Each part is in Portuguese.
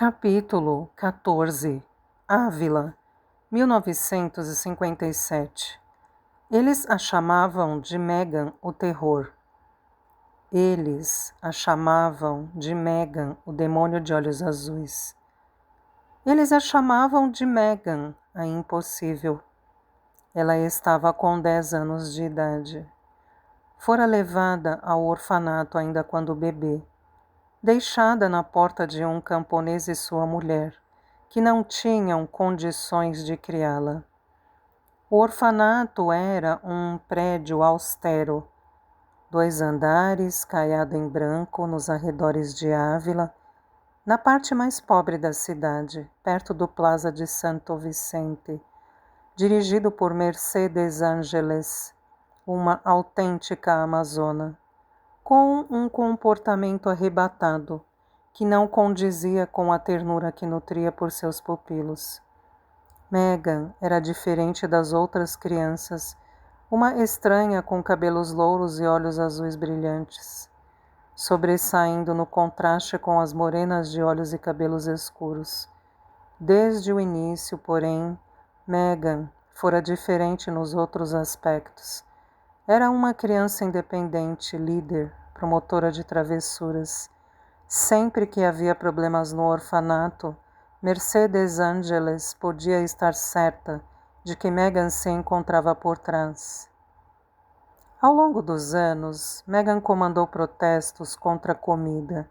Capítulo 14. Ávila, 1957. Eles a chamavam de Megan o terror. Eles a chamavam de Megan, o demônio de olhos azuis. Eles a chamavam de Megan, a impossível. Ela estava com 10 anos de idade. Fora levada ao orfanato ainda quando bebê, deixada na porta de um camponês e sua mulher, que não tinham condições de criá-la. O orfanato era um prédio austero, 2 andares, caiado em branco nos arredores de Ávila, na parte mais pobre da cidade, perto do Plaza de Santo Vicente, dirigido por Mercedes Ángeles, uma autêntica amazona, com um comportamento arrebatado, que não condizia com a ternura que nutria por seus pupilos. Megan era diferente das outras crianças, uma estranha com cabelos louros e olhos azuis brilhantes, sobressaindo no contraste com as morenas de olhos e cabelos escuros. Desde o início, porém, Megan fora diferente nos outros aspectos. Era uma criança independente, líder, promotora de travessuras. Sempre que havia problemas no orfanato, Mercedes Ángeles podia estar certa de que Megan se encontrava por trás. Ao longo dos anos, Megan comandou protestos contra a comida.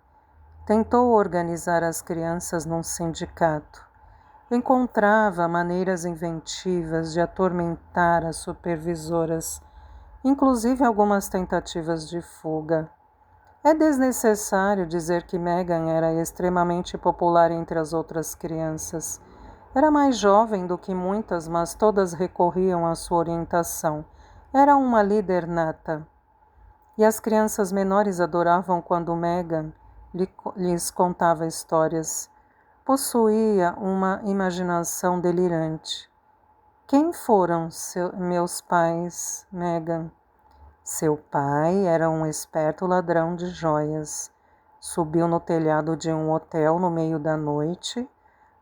Tentou organizar as crianças num sindicato. Encontrava maneiras inventivas de atormentar as supervisoras, inclusive algumas tentativas de fuga. É desnecessário dizer que Megan era extremamente popular entre as outras crianças. Era mais jovem do que muitas, mas todas recorriam à sua orientação. Era uma líder nata. E as crianças menores adoravam quando Megan lhes contava histórias. Possuía uma imaginação delirante. Quem foram meus pais, Megan? Seu pai era um esperto ladrão de joias. Subiu no telhado de um hotel no meio da noite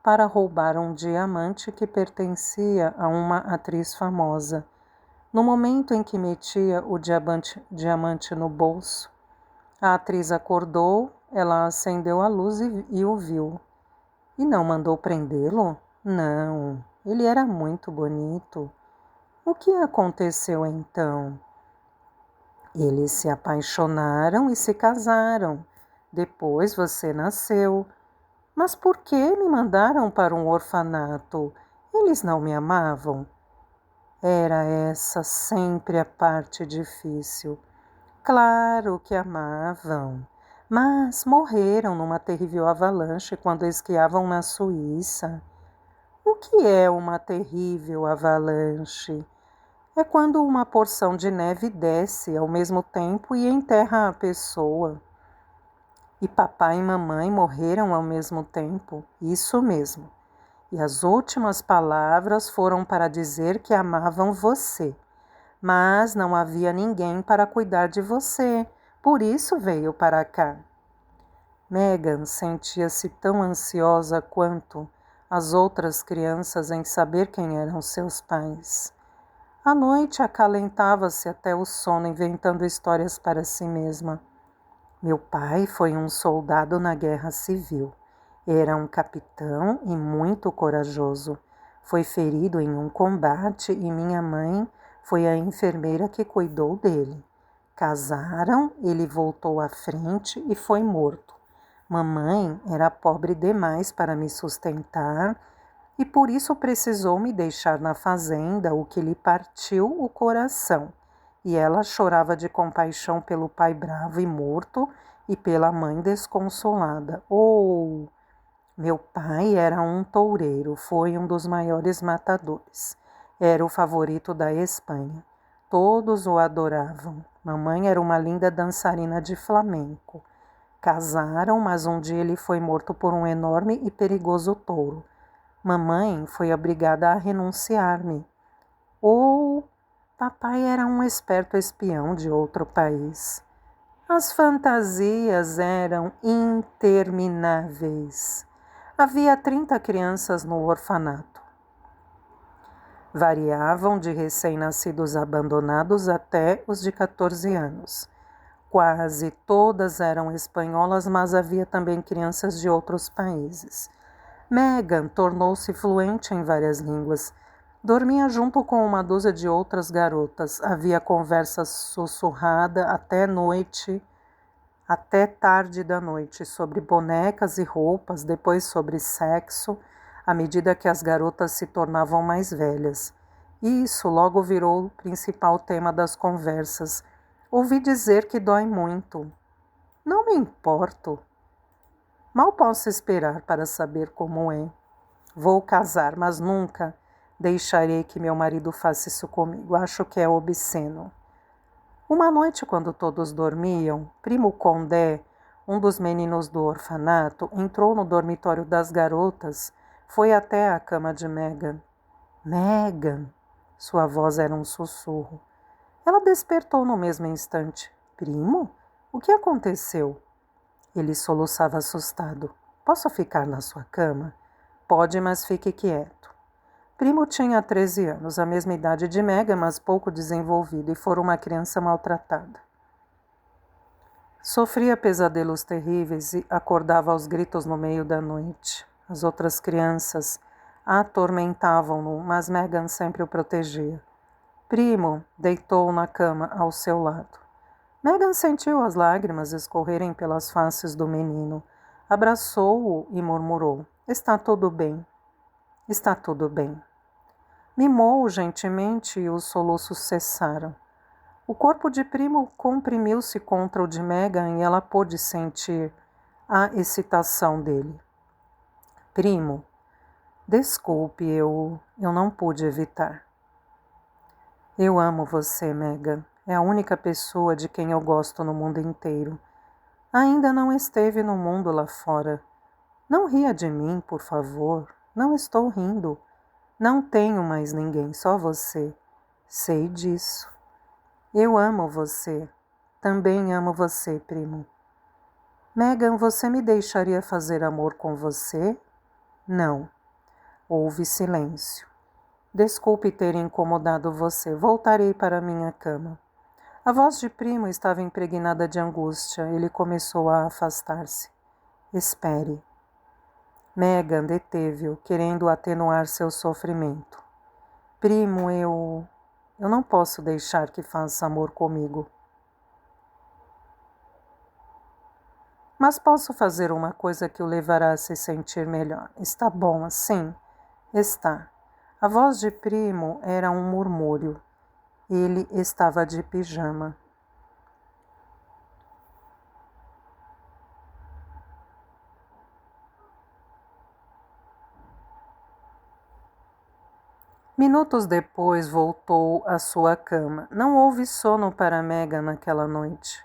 para roubar um diamante que pertencia a uma atriz famosa. No momento em que metia o diamante no bolso, a atriz acordou, ela acendeu a luz e o viu. E não mandou prendê-lo? Não, ele era muito bonito. O que aconteceu então? Eles se apaixonaram e se casaram. Depois você nasceu. Mas por que me mandaram para um orfanato? Eles não me amavam? Era essa sempre a parte difícil. Claro que amavam, mas morreram numa terrível avalanche quando esquiavam na Suíça. O que é uma terrível avalanche? É quando uma porção de neve desce ao mesmo tempo e enterra a pessoa. E papai e mamãe morreram ao mesmo tempo, isso mesmo. E as últimas palavras foram para dizer que amavam você. Mas não havia ninguém para cuidar de você, por isso veio para cá. Megan sentia-se tão ansiosa quanto as outras crianças em saber quem eram seus pais. À noite acalentava-se até o sono inventando histórias para si mesma. Meu pai foi um soldado na Guerra Civil. Era um capitão e muito corajoso. Foi ferido em um combate e minha mãe foi a enfermeira que cuidou dele. Casaram, ele voltou à frente e foi morto. Mamãe era pobre demais para me sustentar e por isso precisou me deixar na fazenda, o que lhe partiu o coração. E ela chorava de compaixão pelo pai bravo e morto e pela mãe desconsolada. Oh! Meu pai era um toureiro, foi um dos maiores matadores. Era o favorito da Espanha. Todos o adoravam. Mamãe era uma linda dançarina de flamenco. Casaram, mas um dia ele foi morto por um enorme e perigoso touro. Mamãe foi obrigada a renunciar-me. Ou papai era um esperto espião de outro país. As fantasias eram intermináveis. Havia 30 crianças no orfanato. Variavam de recém-nascidos abandonados até os de 14 anos. Quase todas eram espanholas, mas havia também crianças de outros países. Megan tornou-se fluente em várias línguas. Dormia junto com uma dúzia de outras garotas. Havia conversa sussurrada até tarde da noite, sobre bonecas e roupas, depois sobre sexo, à medida que as garotas se tornavam mais velhas. E isso logo virou o principal tema das conversas. Ouvi dizer que dói muito. Não me importo. Mal posso esperar para saber como é. Vou casar, mas nunca deixarei que meu marido faça isso comigo. Acho que é obsceno. Uma noite, quando todos dormiam, Primo Condé, um dos meninos do orfanato, entrou no dormitório das garotas, foi até a cama de Megan. Megan! Sua voz era um sussurro. Ela despertou no mesmo instante. Primo? O que aconteceu? Ele soluçava assustado. Posso ficar na sua cama? Pode, mas fique quieto. Primo tinha 13 anos, a mesma idade de Megan, mas pouco desenvolvido, e fora uma criança maltratada. Sofria pesadelos terríveis e acordava aos gritos no meio da noite. As outras crianças atormentavam-no, mas Megan sempre o protegia. Primo deitou na cama ao seu lado. Megan sentiu as lágrimas escorrerem pelas faces do menino. Abraçou-o e murmurou: Está tudo bem. Está tudo bem. Mimou-o gentilmente e os soluços cessaram. O corpo de Primo comprimiu-se contra o de Megan e ela pôde sentir a excitação dele. Primo, desculpe, eu não pude evitar. Eu amo você, Megan. É a única pessoa de quem eu gosto no mundo inteiro. Ainda não esteve no mundo lá fora. Não ria de mim, por favor. Não estou rindo. Não tenho mais ninguém, só você. Sei disso. Eu amo você. Também amo você, primo. Megan, você me deixaria fazer amor com você? Não. Houve silêncio. Desculpe ter incomodado você. Voltarei para minha cama. A voz de Primo estava impregnada de angústia. Ele começou a afastar-se. Espere. Megan deteve-o, querendo atenuar seu sofrimento. Primo, eu não posso deixar que faça amor comigo. Mas posso fazer uma coisa que o levará a se sentir melhor. Está bom assim? Está. A voz de Primo era um murmúrio. Ele estava de pijama. Minutos depois voltou à sua cama. Não houve sono para Megan naquela noite.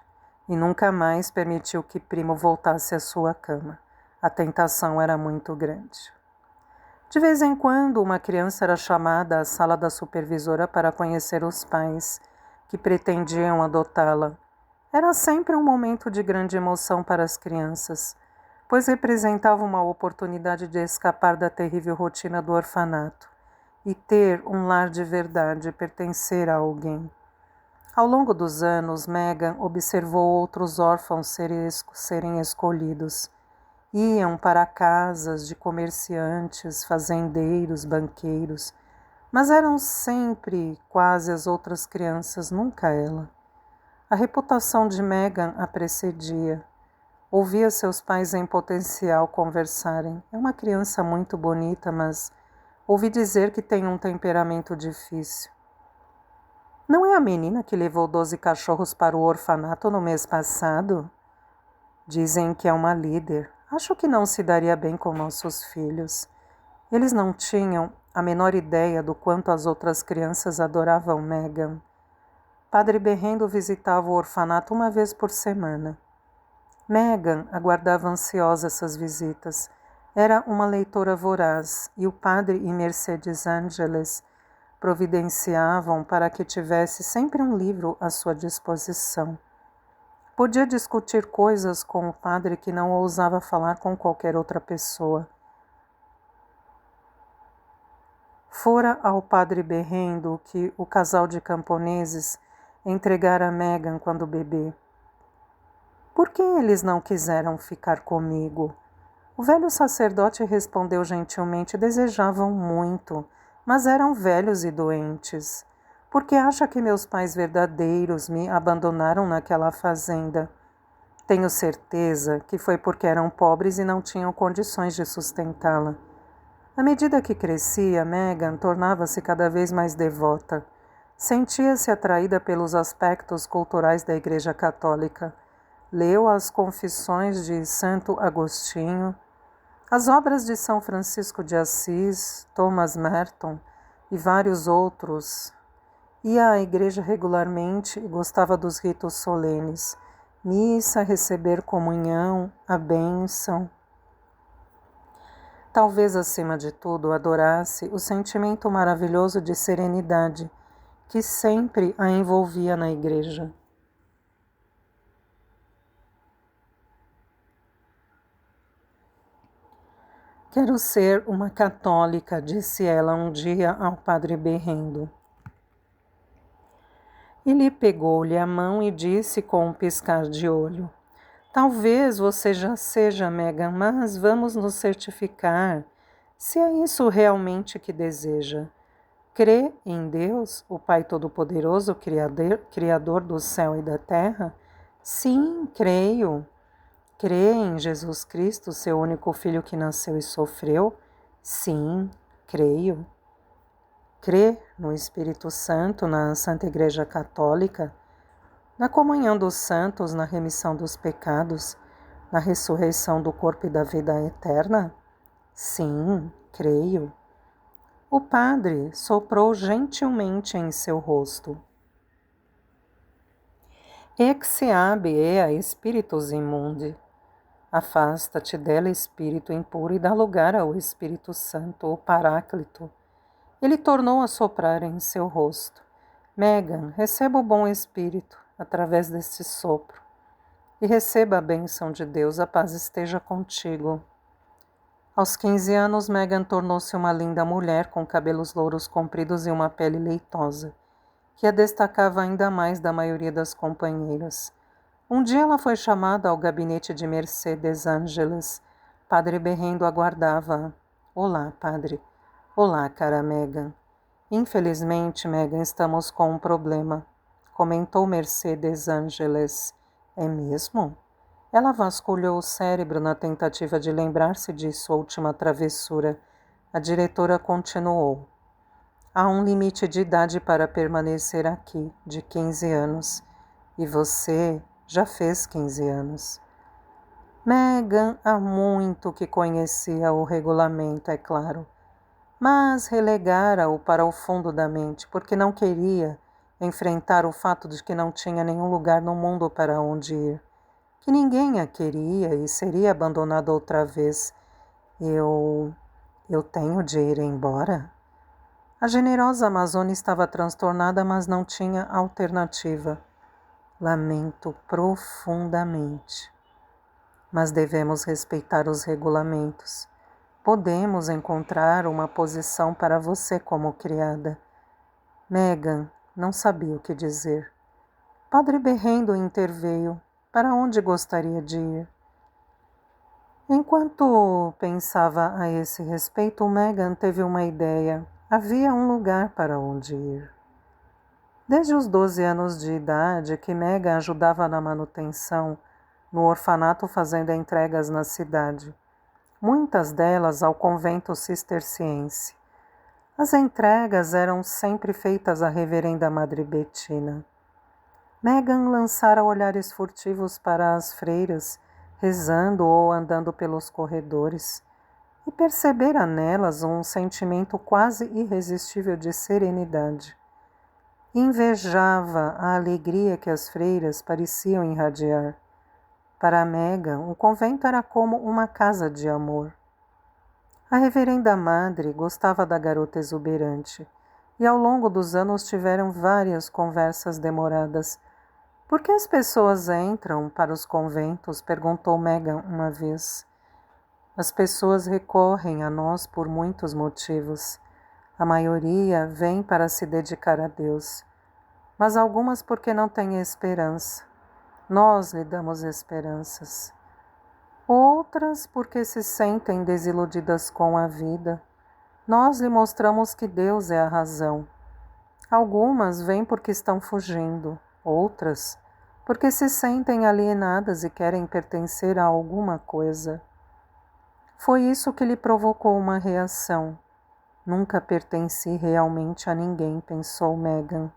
E nunca mais permitiu que Primo voltasse à sua cama. A tentação era muito grande. De vez em quando, uma criança era chamada à sala da supervisora para conhecer os pais que pretendiam adotá-la. Era sempre um momento de grande emoção para as crianças, pois representava uma oportunidade de escapar da terrível rotina do orfanato e ter um lar de verdade, pertencer a alguém. Ao longo dos anos, Megan observou outros órfãos serem escolhidos. Iam para casas de comerciantes, fazendeiros, banqueiros, mas eram sempre quase as outras crianças, nunca ela. A reputação de Megan a precedia. Ouvia seus pais em potencial conversarem. É uma criança muito bonita, mas ouvi dizer que tem um temperamento difícil. Não é a menina que levou 12 cachorros para o orfanato no mês passado? Dizem que é uma líder. Acho que não se daria bem com nossos filhos. Eles não tinham a menor ideia do quanto as outras crianças adoravam Megan. Padre Berrendo visitava o orfanato uma vez por semana. Megan aguardava ansiosa essas visitas. Era uma leitora voraz e o padre e Mercedes Ángeles providenciavam para que tivesse sempre um livro à sua disposição. Podia discutir coisas com o padre que não ousava falar com qualquer outra pessoa. Fora ao padre berrendo que o casal de camponeses entregara a Megan quando bebê. Por que eles não quiseram ficar comigo? O velho sacerdote respondeu gentilmente: desejavam muito, mas eram velhos e doentes. Por que acha que meus pais verdadeiros me abandonaram naquela fazenda? Tenho certeza que foi porque eram pobres e não tinham condições de sustentá-la. À medida que crescia, Megan tornava-se cada vez mais devota. Sentia-se atraída pelos aspectos culturais da Igreja Católica. Leu as Confissões de Santo Agostinho, as obras de São Francisco de Assis, Thomas Merton e vários outros. Ia à igreja regularmente e gostava dos ritos solenes, missa, receber comunhão, a bênção. Talvez, acima de tudo, adorasse o sentimento maravilhoso de serenidade que sempre a envolvia na igreja. Quero ser uma católica, disse ela um dia ao padre berrendo. Ele pegou-lhe a mão e disse com um piscar de olho: talvez você já seja, Megan, mas vamos nos certificar se é isso realmente que deseja. Crê em Deus, o Pai Todo-Poderoso, Criador do céu e da terra? Sim, creio. Crê em Jesus Cristo, seu único Filho que nasceu e sofreu? Sim, creio. Crê no Espírito Santo, na Santa Igreja Católica, na comunhão dos santos, na remissão dos pecados, na ressurreição do corpo e da vida eterna? Sim, creio. O padre soprou gentilmente em seu rosto. Ex ab ea spiritus immundi. Afasta-te dela, espírito impuro, e dá lugar ao Espírito Santo, o Paráclito. Ele tornou a soprar em seu rosto. Megan, receba o bom Espírito através deste sopro. E receba a bênção de Deus, a paz esteja contigo. Aos 15 anos, Megan tornou-se uma linda mulher com cabelos louros compridos e uma pele leitosa, que a destacava ainda mais da maioria das companheiras. Um dia ela foi chamada ao gabinete de Mercedes Ângeles. Padre berrendo aguardava-a. Olá, padre. Olá, cara Megan. Infelizmente, Megan, estamos com um problema, comentou Mercedes Ângeles. É mesmo? Ela vasculhou o cérebro na tentativa de lembrar-se de sua última travessura. A diretora continuou. Há um limite de idade para permanecer aqui, de 15 anos. E você já fez 15 anos. Megan há muito que conhecia o regulamento, é claro, mas relegara-o para o fundo da mente, porque não queria enfrentar o fato de que não tinha nenhum lugar no mundo para onde ir, que ninguém a queria e seria abandonada outra vez. Eu tenho de ir embora? A generosa amazona estava transtornada, mas não tinha alternativa. Lamento profundamente. Mas devemos respeitar os regulamentos. Podemos encontrar uma posição para você como criada. Megan não sabia o que dizer. Padre berrendo interveio. Para onde gostaria de ir? Enquanto pensava a esse respeito, Megan teve uma ideia. Havia um lugar para onde ir. Desde os 12 anos de idade que Megan ajudava na manutenção no orfanato fazendo entregas na cidade, muitas delas ao convento cisterciense. As entregas eram sempre feitas à reverenda Madre Bettina. Megan lançara olhares furtivos para as freiras, rezando ou andando pelos corredores, e percebera nelas um sentimento quase irresistível de serenidade. Invejava a alegria que as freiras pareciam irradiar. Para Megan, o convento era como uma casa de amor. A reverenda madre gostava da garota exuberante, e ao longo dos anos tiveram várias conversas demoradas. Por que as pessoas entram para os conventos? Perguntou Megan uma vez. As pessoas recorrem a nós por muitos motivos. A maioria vem para se dedicar a Deus, mas algumas porque não têm esperança. Nós lhe damos esperanças. Outras porque se sentem desiludidas com a vida. Nós lhe mostramos que Deus é a razão. Algumas vêm porque estão fugindo, outras porque se sentem alienadas e querem pertencer a alguma coisa. Foi isso que lhe provocou uma reação. Nunca pertenci realmente a ninguém, pensou Megan.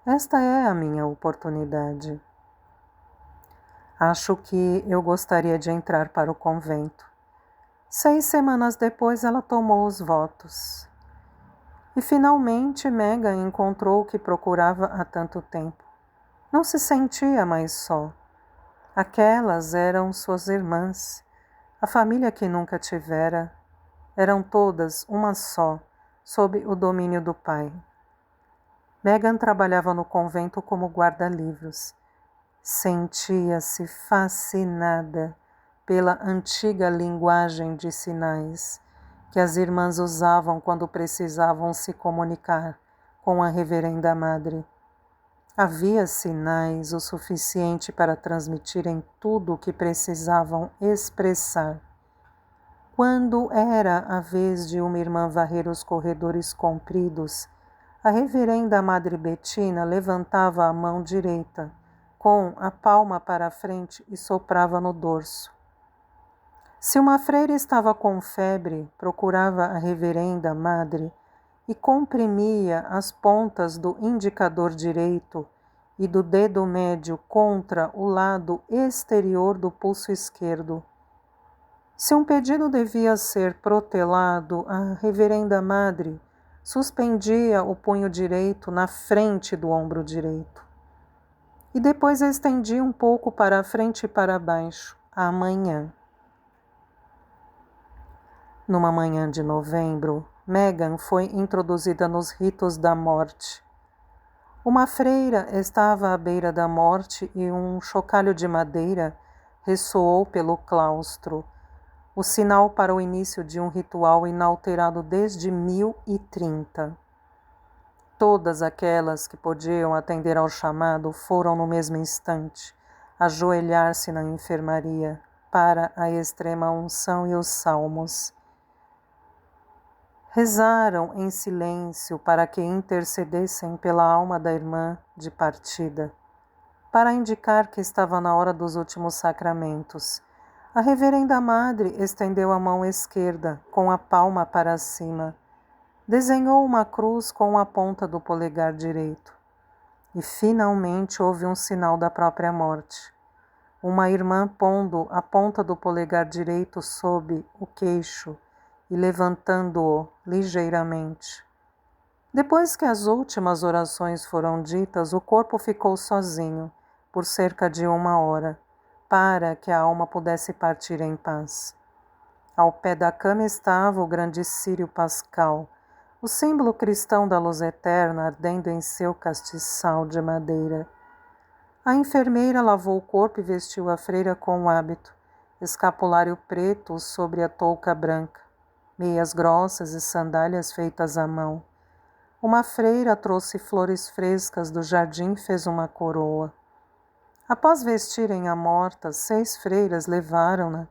Esta é a minha oportunidade. Acho que eu gostaria de entrar para o convento. 6 semanas depois ela tomou os votos. E finalmente Megan encontrou o que procurava há tanto tempo. Não se sentia mais só. Aquelas eram suas irmãs, a família que nunca tivera. Eram todas uma só, sob o domínio do pai. Megan trabalhava no convento como guarda-livros. Sentia-se fascinada pela antiga linguagem de sinais que as irmãs usavam quando precisavam se comunicar com a Reverenda Madre. Havia sinais o suficiente para transmitirem tudo o que precisavam expressar. Quando era a vez de uma irmã varrer os corredores compridos, a Reverenda Madre Bettina levantava a mão direita, com a palma para a frente e soprava no dorso. Se uma freira estava com febre, procurava a Reverenda Madre e comprimia as pontas do indicador direito e do dedo médio contra o lado exterior do pulso esquerdo. Se um pedido devia ser protelado, a Reverenda Madre suspendia o punho direito na frente do ombro direito. E depois estendia um pouco para a frente e para baixo, amanhã. Numa manhã de novembro, Megan foi introduzida nos ritos da morte. Uma freira estava à beira da morte e um chocalho de madeira ressoou pelo claustro, o sinal para o início de um ritual inalterado desde 1030. Todas aquelas que podiam atender ao chamado foram no mesmo instante ajoelhar-se na enfermaria para a extrema unção e os salmos. Rezaram em silêncio para que intercedessem pela alma da irmã de partida, para indicar que estava na hora dos últimos sacramentos. A Reverenda Madre estendeu a mão esquerda, com a palma para cima. Desenhou uma cruz com a ponta do polegar direito. E finalmente houve um sinal da própria morte. Uma irmã pondo a ponta do polegar direito sob o queixo e levantando-o ligeiramente. Depois que as últimas orações foram ditas, o corpo ficou sozinho, por cerca de 1 hora, para que a alma pudesse partir em paz. Ao pé da cama estava o grande círio pascal, o símbolo cristão da luz eterna ardendo em seu castiçal de madeira. A enfermeira lavou o corpo e vestiu a freira com o hábito, escapulário preto sobre a touca branca, meias grossas e sandálias feitas à mão. Uma freira trouxe flores frescas do jardim e fez uma coroa. Após vestirem a morta, 6 freiras levaram-na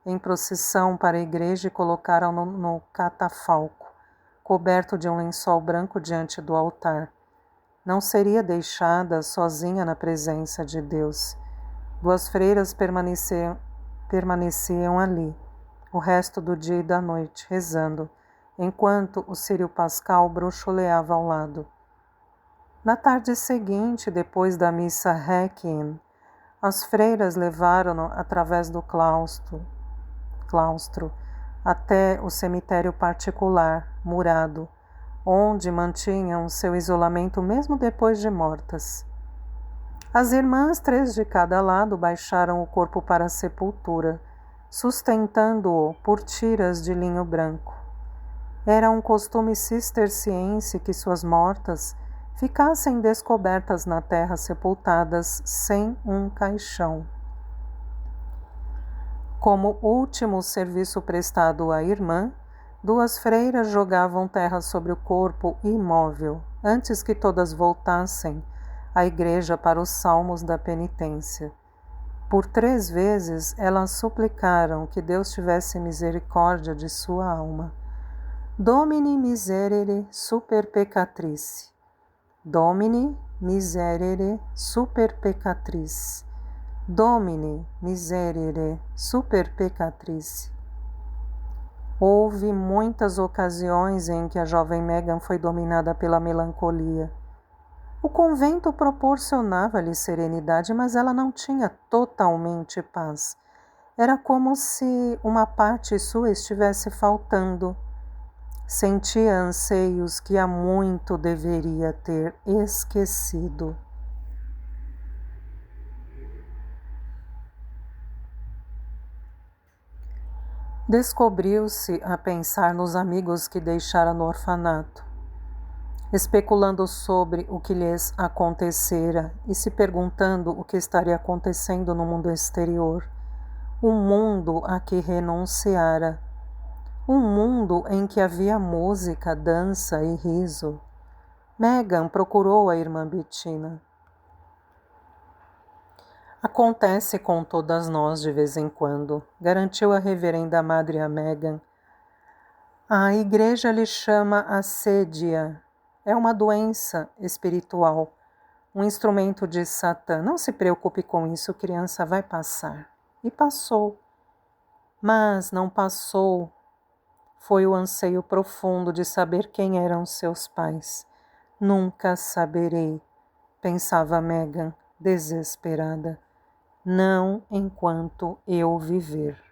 em procissão para a igreja e colocaram-no no catafalco, coberto de um lençol branco diante do altar. Não seria deixada sozinha na presença de Deus. 2 freiras permaneciam ali, o resto do dia e da noite, rezando, enquanto o círio pascal bruxuleava ao lado. Na tarde seguinte, depois da missa Requiem, as freiras levaram-no através do claustro até o cemitério particular, murado, onde mantinham seu isolamento mesmo depois de mortas. As irmãs, 3 de cada lado, baixaram o corpo para a sepultura, sustentando-o por tiras de linho branco. Era um costume cisterciense que suas mortas ficassem descobertas na terra, sepultadas sem um caixão. Como último serviço prestado à irmã, Duas freiras jogavam terra sobre o corpo imóvel, antes que todas voltassem à igreja para os salmos da penitência. Por 3 vezes elas suplicaram que Deus tivesse misericórdia de sua alma. Domini miserere super peccatrice. Domini miserere super peccatrice. Domini miserere super peccatrice. Houve muitas ocasiões em que a jovem Megan foi dominada pela melancolia. O convento proporcionava-lhe serenidade, mas ela não tinha totalmente paz. Era como se uma parte sua estivesse faltando. Sentia anseios que há muito deveria ter esquecido. Descobriu-se a pensar nos amigos que deixara no orfanato, especulando sobre o que lhes acontecera e se perguntando o que estaria acontecendo no mundo exterior, um mundo a que renunciara, um mundo em que havia música, dança e riso. Megan procurou a irmã Bettina. Acontece com todas nós de vez em quando, garantiu a reverenda madre a Megan. A igreja lhe chama assédia. É uma doença espiritual, um instrumento de Satã. Não se preocupe com isso, criança, vai passar. E passou. Mas não passou. Foi o anseio profundo de saber quem eram seus pais. Nunca saberei, pensava Megan, desesperada. Não enquanto eu viver.